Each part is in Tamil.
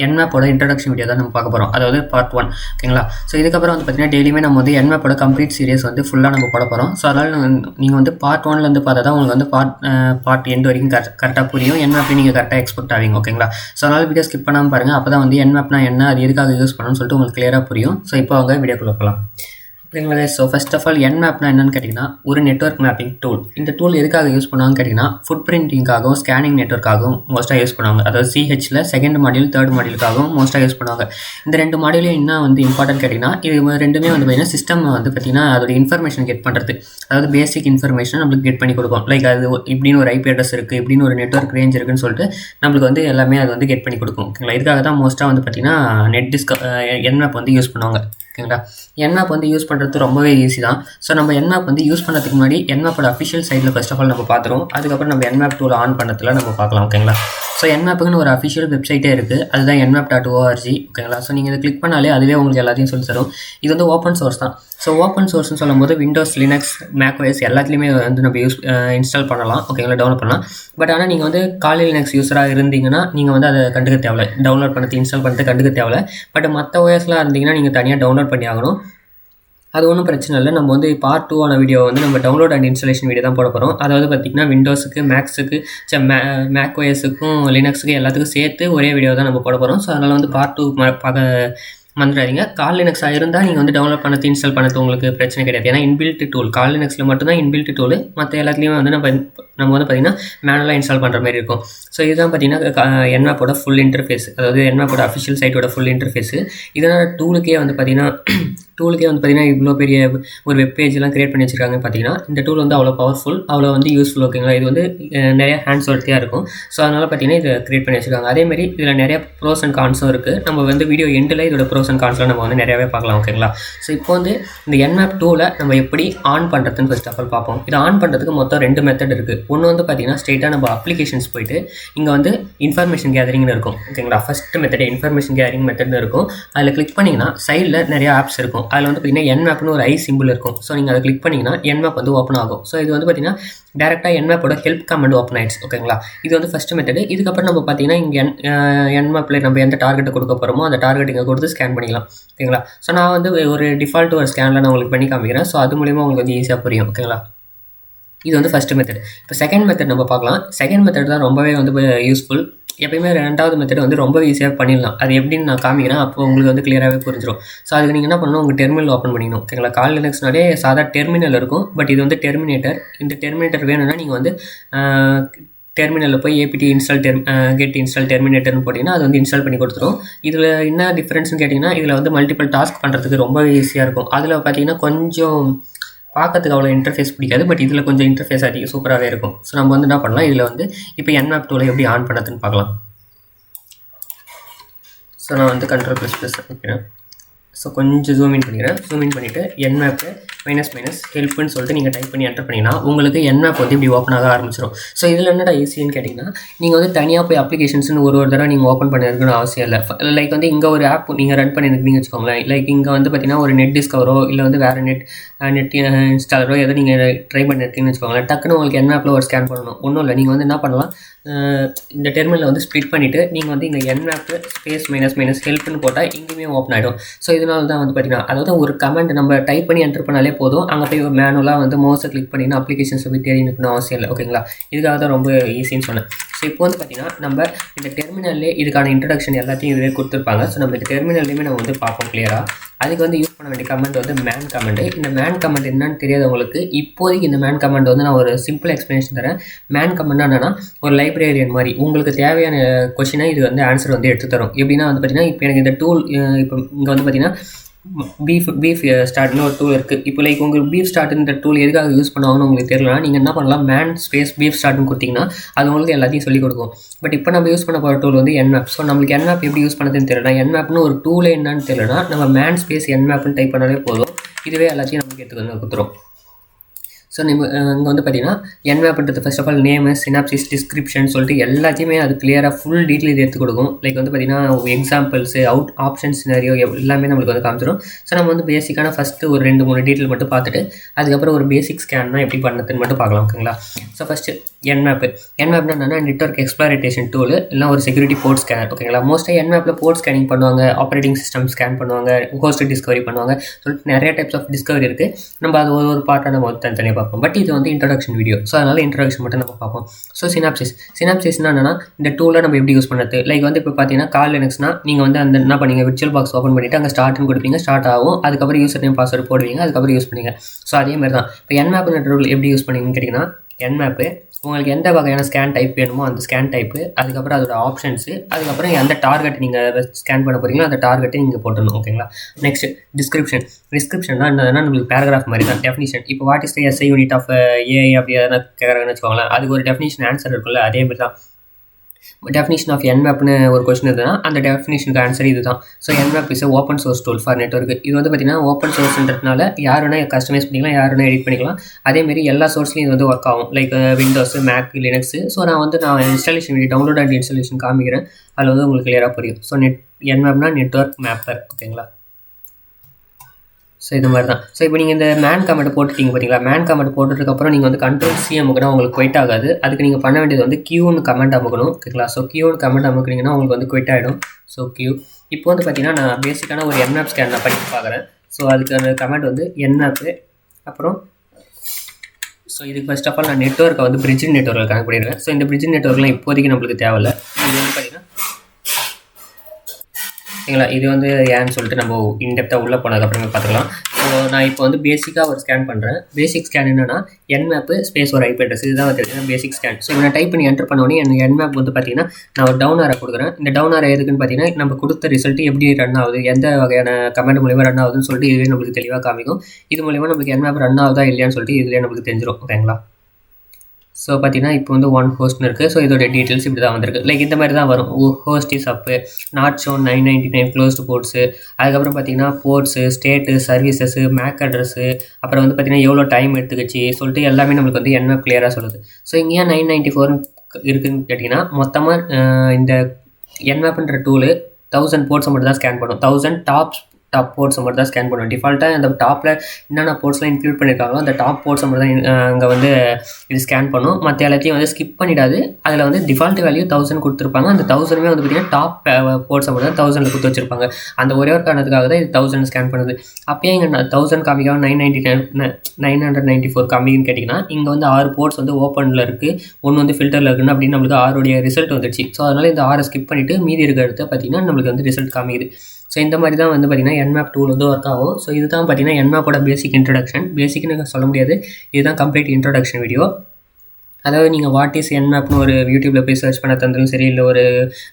Nmap-ஓட இன்ட்ரடக்ஷன் வீடியோ தான் நம்ம பார்க்க போகிறோம், அதாவது பார்ட் 1. ஓகேங்களா? ஸோ இதுக்கப்புறம் வந்து பார்த்தீங்கன்னா டெய்லியுமே நம்ம வந்து Nmap-ஓட கம்ப்ளீட் சீரியஸ் வந்து ஃபுல்லாக நம்ம போட போகிறோம். ஸோ அதனால் நீங்கள் வந்து பார்ட் 1லேருந்து பார்த்தா தான் உங்களுக்கு வந்து பார்ட் எண்ட் வரைக்கும் கரெக்டாக புரியும். Nmap நீங்கள் கரெக்டாக எக்ஸ்பெக்ட் ஆவீங்க. ஓகேங்களா? ஸோ அதனால் வீடியோ ஸ்கிப் பண்ணாமல் பாருங்கள். அப்போ தான் வந்து Nmapனா என்ன, அது எதுக்காக யூஸ் பண்ணணும்னு சொல்லிட்டு உங்களுக்கு கிளியராக புரியும். ஸோ இப்போ அவங்க வீடியோக்குள்ள போகலாம். ஓகேங்களா? ஸோ ஃபர்ஸ்ட் ஆஃப் ஆல் Nmapனா என்னன்னு கேட்டிங்கன்னா ஒரு நெட்வொர்க் மேப்பிங் டூல். இந்த டூல் எதுக்காக யூஸ் பண்ணுவாங்கன்னு கேட்டிங்கன்னா ஃபுட் பிரிண்டிங்காகவும் ஸ்கேனிங் நெட்வொர்க்காகவும் மோஸ்ட்டாக யூஸ் பண்ணுவாங்க. அதாவது CHல செகண்ட் மாடியூல் தேர்ட் மாடியூலுக்காகவும் மோஸ்ட்டாக யூஸ் பண்ணுவாங்க. இந்த ரெண்டு மாடியூலையும் என்ன வந்து இம்பார்ட்டன்ட் கேட்டிங்கன்னா இது ரெண்டுமே வந்து பார்த்திங்கன்னா சிஸ்டம் வந்து பார்த்திங்கன்னா அதோட இன்ஃபர்மேஷன் கெட் பண்ணுறது, அதாவது பேசிக் இன்ஃபர்மேஷன் நம்மளுக்கு கெட் பண்ணி கொடுக்கும். லைக் அது இப்படின்னு ஒரு IP அட்ரஸ் இருக்குது, இப்படின்னு ஒரு நெட்வொர்க் ரேஞ்ச் இருக்குன்னு சொல்லிட்டு நம்மளுக்கு வந்து எல்லாமே அது வந்து கெட் பண்ணி கொடுக்கும். ஓகேங்களா? இதுக்காக தான் மோஸ்ட்டாக வந்து பார்த்திங்கன்னா Nmap வந்து யூஸ் பண்ணுவாங்க. ஓகேங்களா? Nmap வந்து யூஸ் பண்ணுறது ரொம்பவே ஈஸி தான். ஸோ நம்ம Nmap வந்து யூஸ் பண்ணுறதுக்கு முன்னாடி Nmap-ஓட அஃபிஷியல் சைட்டில் ஃபர்ஸ்ட் ஆஃப் ஆல் நம்ம பார்த்துருவோம். அதுக்கப்புறம் நம்ம Nmap டூல் ஆன் பண்ணதில் நம்ம பார்க்கலாம். ஓகேங்களா? ஸோ Nmapக்குன்னு ஒரு அஃபிஷியல் வெப்சைட்டே இருக்குது, அதுதான் nmap.org. ஓகேங்களா? ஸோ நீங்கள் இதை கிளிக் பண்ணாலே அதுவே உங்களுக்கு எல்லாத்தையும் சொல்லி தரும். இது வந்து ஓப்பன் சோர்ஸ் தான். ஸோ ஓப்பன் சோர்ஸ்னு சொல்லும் போது விண்டோஸ், லினக்ஸ், மேக்ஓஎஸ் எல்லாத்துலேயுமே வந்து நம்ம இன்ஸ்டால் பண்ணலாம். ஓகேங்களா? டவுன்லோட் பண்ணலாம். பட் ஆனால் நீங்கள் வந்து காலி லினக்ஸ் யூஸராக இருந்தீங்கன்னா நீங்கள் வந்து அதை கண்டுக்க தேவையில்லை, டவுன்லோட் பண்ணி இன்ஸ்டால் பண்ணிட்டு கண்டுக்க தேவையில்லை. பட் மற்ற OSலாம் இருந்தீங்கன்னா நீங்கள் தனியாக டவுன்லோட் பண்ணி ஆகணும். அது ஒன்றும் பிரச்சனை இல்லை. நம்ம வந்து பார்ட் 2 வீடியோ வந்து நம்ம டவுன்லோட் அண்ட் இன்ஸ்டாலேஷன் வீடியோ தான் போட போகிறோம். அதாவது பார்த்திங்கன்னா விண்டோஸுக்கு, மேக்ஸுக்கு, மேக்ஓஎஸுக்கும், லினக்ஸுக்கு எல்லாத்துக்கும் சேர்த்து ஒரே வீடியோ தான் நம்ம போட போகிறோம். ஸோ அதனால் வந்து பார்ட் 2 பார்க்க மறந்துடாதீங்க. கால் லினக்ஸாக இருந்தால் நீங்கள் வந்து டவுன்லோட் பண்ணது, இன்ஸ்டால் பண்ணது உங்களுக்கு பிரச்சனை கிடையாது. ஏன்னா இன்பில்ட் டூல், கால் லினக்ஸில் மட்டும்தான் இன்பில்ட் டூல். மற்ற எல்லாத்துலேயுமே வந்து நம்ம வந்து பார்த்திங்கன்னா மேனுவலாக இன்ஸ்டால் பண்ணுற மாதிரி இருக்கும். ஸோ இதுதான் பார்த்திங்கன்னா Nmap-ஓட ஃபுல் இன்டர்ஃபேஸ், அதாவது Nmap-ஓட அஃபிஷியல் சைட்டோட ஃபுல் இன்டர்ஃபேஸு. இதனால் டூலுக்கே வந்து பார்த்திங்கன்னா இவ்வளோ பெரிய ஒரு வெப் பேஜ்லாம் க்ரியேட் பண்ணி வச்சுருக்காங்க. பார்த்திங்கன்னா இந்த டூல் வந்து அவ்வளோ பவர்ஃபுல், அவ்வளோ வந்து யூஸ்ஃபுல். ஓகேங்களா? இது வந்து நிறைய ஹேண்ட்ஸ் ஒர்த்தியாக இருக்கும். ஸோ அதனால் பார்த்திங்கன்னா இதை க்ரியேட் பண்ணி வச்சுருக்காங்க. அதேமாதிரி இதில் நிறைய ப்ரோஸ் அண்ட் கான்ஸும் இருக்குது. நம்ம வந்து வீடியோ எண்டில் இதோட ப்ரோஸ் அண்ட் கான்ஸ்லாம் நம்ம வந்து நிறையாவே பார்க்கலாம். ஓகேங்களா? ஸோ இப்போ வந்து இந்த Nmap டூலை நம்ம எப்படி ஆன் பண்ணுறதுன்னு ஃபர்ஸ்ட் ஆஃப் ஆல் பார்ப்போம். இதை ஆன் பண்ணுறதுக்கு மொத்தம் 2 மெத்தட் இருக்குது. ஒன்று வந்து பார்த்திங்கன்னா ஸ்ட்ரெயிட்டாக நம்ம அப்ளிகேஷன்ஸ் போயிட்டு இங்கே வந்து இன்ஃபர்மேஷன் கேதரிங்னு இருக்கும். ஓகேங்களா? ஃபஸ்ட்டு மெத்தட் இன்ஃபர்மேஷன் கேதரிங் மெத்தட்னு இருக்கும். அதில் கிளிக் பண்ணிங்கன்னா சைடில் நிறைய ஆப்ஸ் இருக்கும். அதில் வந்து பார்த்திங்கன்னா Nmapனு ஒரு சிம்பிள் இருக்கும். ஸோ நீங்கள் அதை கிளிக் பண்ணிங்கன்னா Nmap வந்து ஓப்பன் ஆகும். ஸோ இது வந்து பார்த்திங்கன்னா டேரெக்டாக Nmap-ஓட ஹெல்ப் கமெண்ட் ஓப்பன் ஆயிடுச்சு. ஓகேங்களா? இது வந்து ஃபஸ்ட்டு மெத்தடு. இதுக்கப்புறம் நம்ம பார்த்திங்கன்னா இங்கே Nmapல நம்ம எந்த டார்கெட்டை கொடுக்க போகிறோமோ அந்த டார்கெட் இங்கே கொடுத்து ஸ்கேன் பண்ணிக்கலாம். ஓகேங்களா? ஸோ நான் வந்து ஒரு டிஃபால்ட் ஒரு ஸ்கேனில் நான் உங்களுக்கு பண்ணி காமிக்கிறேன். ஸோ அது மூலிமா உங்களுக்கு வந்து ஈஸியாக புரியும். ஓகேங்களா? இது வந்து ஃபஸ்ட்டு மெத்தட். இப்போ செகண்ட் மெத்தட் நம்ம பார்க்கலாம். செகண்ட் மெத்தட் தான் ரொம்பவே வந்து யூஸ்ஃபுல். எப்பயுமே ரெண்டாவது மெத்தட் வந்து ரொம்ப ஈஸியாக பண்ணிடலாம். அது எப்படின்னு நான் காமிக்கிறேன், அப்போ உங்களுக்கு வந்து கிளியராகவே புரிஞ்சிடும். ஸோ அதுக்கு நீங்கள் என்ன பண்ணணும், உங்கள் டெர்மினல் ஓப்பன் பண்ணிக்கணும். ஓகேங்களா? கால் லினக்ஸ்னாலே சாதா டெர்மினல் இருக்கும். பட் இது வந்து டெர்மினேட்டர். இந்த டெர்மினேட்டர் வேணும்னா நீங்கள் வந்து டெர்மினலில் போய் APT இன்ஸ்டால் கெட் இன்ஸ்டால் டெர்மினேட்டர்னு போட்டிங்கன்னா அது வந்து இன்ஸ்டால் பண்ணி கொடுத்துரும். இதில் என்ன டிஃப்ரென்ஸ்னு கேட்டிங்கன்னா இதில் வந்து மல்டிபிள் டாஸ்க் பண்ணுறதுக்கு ரொம்ப ஈஸியாக இருக்கும். அதில் பார்த்தீங்கன்னா கொஞ்சம் பார்க்கறதுக்கு அவ்வளோ இன்டர்ஃபேஸ் பிடிக்காது. பட் இதில் கொஞ்சம் இன்டர்ஃபேஸ் சூப்பராகவே இருக்கும். ஸோ நம்ம வந்து என்ன பண்ணலாம், இதில் வந்து இப்போ Nmap டூலை எப்படி ஆன் பண்ணுறதுன்னு பார்க்கலாம். ஸோ நான் வந்து Ctrl++ வைக்கிறேன். ஸோ கொஞ்சம் ஜூம் இன் பண்ணிக்கிறேன். ஜூம் இன் பண்ணிவிட்டு Nmap -helpன்னு சொல்லிட்டு நீங்கள் டைப் பண்ணி என்டர் பண்ணிங்கன்னா உங்களுக்கு Nmap வந்து இப்படி ஓப்பன் ஆக ஆரம்பிச்சிடும். ஸோ இதில் என்னடா ஈஸின்னு கேட்டிங்கன்னா நீங்கள் வந்து தனியாக போய் அப்ளிகேஷன்ஸ்னு ஒரு தடவை நீங்கள் ஓப்பன் பண்ணிருக்குன்னு அவசியம் இல்லை. லைக் வந்து இங்கே ஒரு ஆப் நீங்கள் ரன் பண்ணியிருக்கீங்கன்னு வச்சுக்கோங்களேன். லைக் இங்கே வந்து பார்த்திங்கன்னா ஒரு நெட் டிஸ்கவரோ இல்லை வந்து வேறு நெட் இன்ஸ்டாலரோ எதோ நீங்கள் ட்ரை பண்ணியிருக்கீங்கன்னு வச்சுக்கோங்களேன். டக்குன்னு உங்களுக்கு Nmapல ஒரு ஸ்கேன் பண்ணணும். ஒன்றும் இல்லை, நீங்கள் வந்து என்ன பண்ணலாம், இந்த டெர்மினலை வந்து ஸ்ப்ளிட் பண்ணிவிட்டு நீங்கள் வந்து இங்கே Nmap -helpன்னு போட்டால் இங்கேயுமே ஓப்பன் ஆகிடும். ஸோ இதனால தான் வந்து பார்த்திங்கன்னா அதாவது ஒரு கமெண்ட் நம்ம டைப் பண்ணி என்டர் பண்ணாலே போதும், அங்கே போய் மேனுவலாக வந்து மவுஸை கிளிக் பண்ணிங்கன்னா அப்ளிகேஷன்ஸை போய் தேடி நிற்கணும் அவசியம் இல்லை. ஓகேங்களா? இதுக்காக தான் ரொம்ப ஈஸின்னு சொன்னேன். ஸோ இப்போ வந்து பார்த்திங்கன்னா நம்ம இந்த டெர்மினல்லே இதுக்கான இன்ட்ரடக்ஷன் எல்லாத்தையும் இதுவே கொடுத்துருப்பாங்க. ஸோ நம்ம இந்த டெர்மினல்லையுமே நம்ம வந்து பார்ப்போம் கிளியராக. அதுக்கு வந்து யூஸ் பண்ண வேண்டிய கமெண்ட் வந்து மேன் கமெண்ட். இந்த மேன் கமெண்ட் என்னன்னு தெரியாது உங்களுக்கு. இப்போதைக்கு இந்த மேன் கமெண்ட் வந்து நான் ஒரு சிம்பிள் எக்ஸ்ப்ளனேஷன் தரேன். மேன் கமெண்ட்னா என்னன்னா ஒரு லைப்ரரியன் மாதிரி உங்களுக்கு தேவையான கொஷினை இது வந்து ஆன்சர் வந்து எடுத்து தரும். எப்படின்னா வந்து பார்த்திங்கன்னா இப்போ எனக்கு இந்த டூல் இப்போ இங்கே வந்து பார்த்திங்கன்னா பீஃப் ஸ்டார்ட்னு ஒரு டூல் இருக்குது. இப்போ லைக் உங்களுக்கு பீஃப் ஸ்டார்ட்ன்ற டூல் எதுக்காக யூஸ் பண்ணுவாங்கன்னு உங்களுக்கு தெரியலனா நீங்கள் என்ன பண்ணலாம், மேன் ஸ்பேஸ் பீஃப் ஸ்டார்ட்னு கொடுத்தீங்கன்னா அது உங்களுக்கு எல்லாத்தையும் சொல்லிக் கொடுக்கும். பட் இப்போ நம்ம யூஸ் பண்ண போகிற டூல் வந்து Nmap. ஸோ நம்மளுக்கு Nmap எப்படி யூஸ் பண்ணதுன்னு தெரியல, Nmapனு ஒரு டூலே என்னன்னு தெரியலனா நம்ம மேன் ஸ்பேஸ் Nmapனு டைப் பண்ணாலே போதும், இதுவே எல்லாத்தையும் நமக்கு எடுத்து வந்து கொடுத்துரும். ஸோ நம்ம இங்கே வந்து பார்த்தீங்கன்னா Nmapன்றது first of all name, synopsis, description சொல்லிட்டு எல்லாத்தையுமே அது கிளியராக ஃபுல் டீட்டெயில் இது எடுத்து கொடுக்கும். லைக் வந்து பார்த்தீங்கன்னா எக்ஸாம்பிள்ஸு, ஆப்ஷன் சினாரியோ எல்லாமே நம்மளுக்கு வந்து காமிச்சிடும். ஸோ நம்ம வந்து பேசிக்கான ஃபஸ்ட்டு ஒரு 2-3 டீட்டெயில் மட்டும் பார்த்துட்டு அதுக்கப்புறம் ஒரு பேசிக் ஸ்கேன்னா எப்படி பண்ணுறதுன்னு மட்டும் பார்க்கலாம். ஓகேங்களா? ஸோ ஃபஸ்ட்டு Nmapனா என்னன்னா நெட்வொர்க் எக்ஸ்ப்ளாரேஷன் டூல் இல்லை ஒரு செக்யூரிட்டி போர்ட் ஸ்கேனர். ஓகேங்களா? மோஸ்ட்டாக Nmapல போர்ட் ஸ்கேனிங் பண்ணுவாங்க, ஆப்ரேட்டிங் சிஸ்டம் ஸ்கேன் பண்ணுவாங்க, ஹோஸ்ட் டிஸ்கவரி பண்ணுவாங்க சொல்லிட்டு நிறைய டைப்ஸ் ஆஃப் டிஸ்கவரி இருக்குது. நம்ம அது ஒரு பார்ட்டாக நம்ம தனித்தனியாக பார்ப்போம். பட் இது வந்து இன்ட்ரடக்ஷன் வீடியோ, ஸோ அதனால் இன்ட்ரடக்ஷன் மட்டும் நம்ம பார்ப்போம். ஸோ சினாப்சிஸ்னா என்னன்னா இந்த டூலை நம்ம எப்படி யூஸ் பண்ணுறது. லைக் வந்து இப்போ பார்த்தீங்கன்னா கால் லினக்ஸ்னா நீங்கள் வந்து அந்த என்ன பண்ணீங்க, விர்ச்சுவல் பாக்ஸ் ஓப்பன் பண்ணிவிட்டு அங்கே ஸ்டார்ட்னு கொடுப்பீங்க, ஸ்டார்ட் ஆகும். அதுக்கப்புறம் யூசர் நேம் பாஸ்வேர்டு போடுவீங்க, அதுக்கப்புறம் யூஸ் பண்ணுவீங்க. ஸோ அதே மாதிரி தான் இப்போ Nmapன்ற டூல் எப்படி யூஸ் பண்ணீங்கன்னு கேட்டிங்கன்னா, Nmap உங்களுக்கு எந்த வகையான ஸ்கேன் டைப் வேணுமோ அந்த ஸ்கேன் டைப்பு, அதுக்கப்புறம் அதோட ஆப்ஷன்ஸு, அதுக்கப்புறம் எந்த டார்கெட் நீங்கள் ஸ்கேன் பண்ண போகிறீங்களோ அந்த டார்கெட்டை நீங்கள் போட்டுடணும். ஓகேங்களா? நெக்ஸ்ட் டிஸ்கிரிப்ஷன்னா என்னதுன்னா நம்மளுக்கு பேராகிராஃப் மாதிரி தான். டெஃபினிஷன் இப்போ what is the SI unit of AI அப்படி எதனா கேட்குறாங்கன்னு வச்சுக்கோங்களேன், அதுக்கு ஒரு டெஃபினிஷன் ஆன்சர் இருக்குல்ல, அதே மாதிரி தான் டெஃபினிஷன் ஆஃப் Nmapனு ஒரு கொஸ்டின் இருக்குன்னா அந்த டெஃபினிஷனுக்கு ஆன்சர் இது தான். So Nmap is open source tool for network. இது வந்து பார்த்தீங்கன்னா ஓப்பன் சோர்ஸ்ன்றதுனால யார் வேணால் கஸ்டமைஸ் பண்ணிக்கலாம், யார் வேணால் எடிட் பண்ணிக்கலாம். அதேமாரி எல்லா சோர்ஸ்லையும் இது வந்து ஒர்க் ஆகும். Like Windows, Mac, Linux. So நான் installation video download and installation காமிக்கிறேன், அதில் வந்து உங்களுக்கு கிளியராக புரியும். ஸோ Nmapனா நெட்வொர்க் மேப்பர். ஓகேங்களா? ஸோ இது மாதிரி தான். ஸோ இப்போ நீங்கள் இந்த மேன் கமெண்ட் போட்டுட்டீங்க பார்த்தீங்களா, மேன் கமெண்ட் போட்டதுக்கப்புறம் நீங்கள் வந்து Ctrl+C அமுக்குனா உங்களுக்கு குயிட் ஆகாது. அதுக்கு நீங்கள் பண்ண வேண்டியது வந்து Qன்னு கமெண்ட் அமுக்கணும். ஓகேங்களா? ஸோ Qன்னு கமெண்ட் அமுக்குனீங்கன்னா உங்களுக்கு வந்து குயிட் ஆகிடும். ஸோ Q இப்போ வந்து பார்த்தீங்கன்னா நான் பேசிக்கான ஒரு Nmap ஸ்கேன் நான் படித்து பார்க்குறேன். ஸோ அதுக்கான கமெண்ட் வந்து Nmap. அப்புறம் ஸோ இதுக்கு ஃபர்ஸ்ட் ஆஃப் ஆல் நான் நெட்வொர்க்கை வந்து பிரிட்ஜ் நெட்வொர்க்கில் கனெக்ட் பண்ணிடுவேன். ஸோ இந்த பிரிட்ஜ் நெட்வொர்க்லாம் இப்போதைக்கு நம்மளுக்கு தேவையில்லை. இது வந்து பார்த்தீங்கன்னா ஓகேங்களா, இது வந்து ஏன்னு சொல்லிட்டு நம்ம இன்டெப்த்தாக உள்ளே போனதுக்கப்புறமே பார்த்துக்கலாம். ஸோ நான் இப்போ வந்து பேசிக்காக ஒரு ஸ்கேன் பண்ணுறேன். பேசிக் ஸ்கேன் என்னென்னா Nmap ஸ்பேஸ் ஒரு IP அட்ரஸ், இதுதான் வந்து பேசிக் ஸ்கேன். ஸோ நான் டைப் பண்ணி என்டர் பண்ணோடனே எனக்கு Nmap வந்து பார்த்தீங்கன்னா நான் ஒரு டவுன் ஆரை கொடுக்குறேன். இந்த டவுன் ஆரை எதுக்குன்னு பார்த்தீங்கன்னா நம்ம கொடுத்த ரிசல்ட் எப்படி ரன் ஆகுது, எந்த வகையான கமெண்ட் மூலிமா ரன் ஆகுதுன்னு சொல்லிட்டு இதுவே நம்மளுக்கு தெளிவாக காமிக்கும். இது மூலிமா நம்மளுக்கு Nmap ரன் ஆகுதா இல்லையான்னு சொல்லிட்டு இதுலேயே நம்மளுக்கு தெரிஞ்சிடும். ஓகேங்களா? ஸோ பார்த்தீங்கன்னா இப்போ வந்து ஒன் ஹோஸ்ட்னு இருக்குது. ஸோ இதோட டீட்டெயில்ஸ் இப்படி தான் வந்திருக்கு. லைக் இந்த மாதிரி தான் வரும். Host is up, not shown 999 closed ports, அதுக்கப்புறம் பார்த்தீங்கன்னா ports, state, services, MAC address, அப்புறம் வந்து பார்த்தீங்கன்னா எவ்வளோ டைம் எடுத்துக்கிச்சு சொல்லிட்டு எல்லாமே நம்மளுக்கு வந்து Nmap கிளியராக சொல்லுது. ஸோ இங்கே ஏன் 994 இருக்குதுன்னு கேட்டிங்கன்னா மொத்தமாக இந்த Nmapன்ற டூலு 1000 போர்ட்ஸை மட்டும் தான் ஸ்கேன் பண்ணும். 1000 டாப் போர்ட்ஸை மட்டும் தான் ஸ்கேன் பண்ணுவோம். டிஃபால்ட்டாக அந்த டாப்பில் என்னென்ன போர்ட்ஸ்லாம் இன்க்ளூட் பண்ணியிருக்காங்களோ அந்த டாப் போர்ட்ஸை மட்டும் தான் அங்கே வந்து இது ஸ்கேன் பண்ணும். மற்ற எல்லாத்தையும் வந்து ஸ்கிப் பண்ணிடாது. அதில் வந்து டிஃபால்ட் வேல்யூ 1000 கொடுத்துருப்பாங்க. அந்த 1000மே வந்து பார்த்திங்கன்னா டாப் போர்ட்ஸை மட்டும் தான் 1000 கொடுத்து வச்சுருப்பாங்க. அந்த ஒரே ஒரு காரணத்துக்காக தான் இது 1000 ஸ்கேன் பண்ணுது. அப்பயே இங்கே 1000 காமிக்காக 994 காமிக்குன்னு கேட்டிங்கன்னா இங்கே வந்து 6 போர்ட்ஸ் வந்து ஓப்பனில் இருக்குது, ஒன்று வந்து ஃபில்டரில் இருக்குன்னு அப்படின்னு நம்மளுக்கு 6 ரிசல்ட் வந்துடுச்சு. ஸோ அதனால் இந்த 6 ஸ்கிப் பண்ணிவிட்டு மீதி இருக்கிறத பார்த்திங்கன்னா நம்மளுக்கு வந்து ரிசல்ட் காமிக்குது. ஸோ இந்த மாதிரி தான் வந்து பார்த்திங்கன்னா Nmap டூல் வந்து ஒர்க் ஆகும். ஸோ இதுதான் பார்த்திங்கன்னா Nmapோட பேசிக் இன்ட்ரடக்ஷன். பேசிக்னு சொல்ல முடியாது, இதுதான் கம்ப்ளீட் இன்ட்ரடக்ஷன் வீடியோ. அதாவது நீங்கள் வாட் இஸ் Nmapனு ஒரு யூடியூப்பில் போய் சர்ச் பண்ண தந்தாலும் சரி, இல்லை ஒரு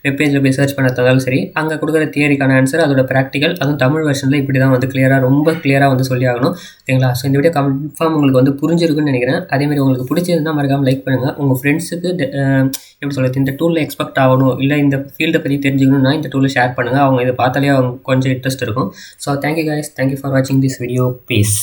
வெப்பேஜில் போய் சர்ச் பண்ண தந்தாலும் சரி, அங்கே கொடுக்குற தியரிக்கான ஆன்சர், அதோட ப்ராக்டிக்கல், அதுவும் தமிழ் வெர்ஷனில் இப்படி தான் வந்து ரொம்ப கிளியராக வந்து சொல்லி ஆகணும். ஓகேங்களா? ஸோ இந்த வீடியோ கன்ஃபார்ம் உங்களுக்கு வந்து புரிஞ்சிருக்குன்னு நினைக்கிறேன். அதேமாதிரி உங்களுக்கு பிடிச்சதுன்னா மறக்காமல் லைக் பண்ணுங்கள். உங்கள் ஃப்ரெண்ட்ஸுக்கு எப்படி சொல்கிறது, இந்த டூலில் எக்ஸ்பெக்ட் ஆகணும் இல்லை இந்த ஃபீல்டை பற்றி தெரிஞ்சுக்கணும்னா இந்த டூலை ஷேர் பண்ணுங்கள். அவங்க இதை பார்த்தாலே அவங்க கொஞ்சம் இன்ட்ரெஸ்ட் இருக்கும். So thank you guys, thank you for வாட்சிங் திஸ் வீடியோ. பீஸ்.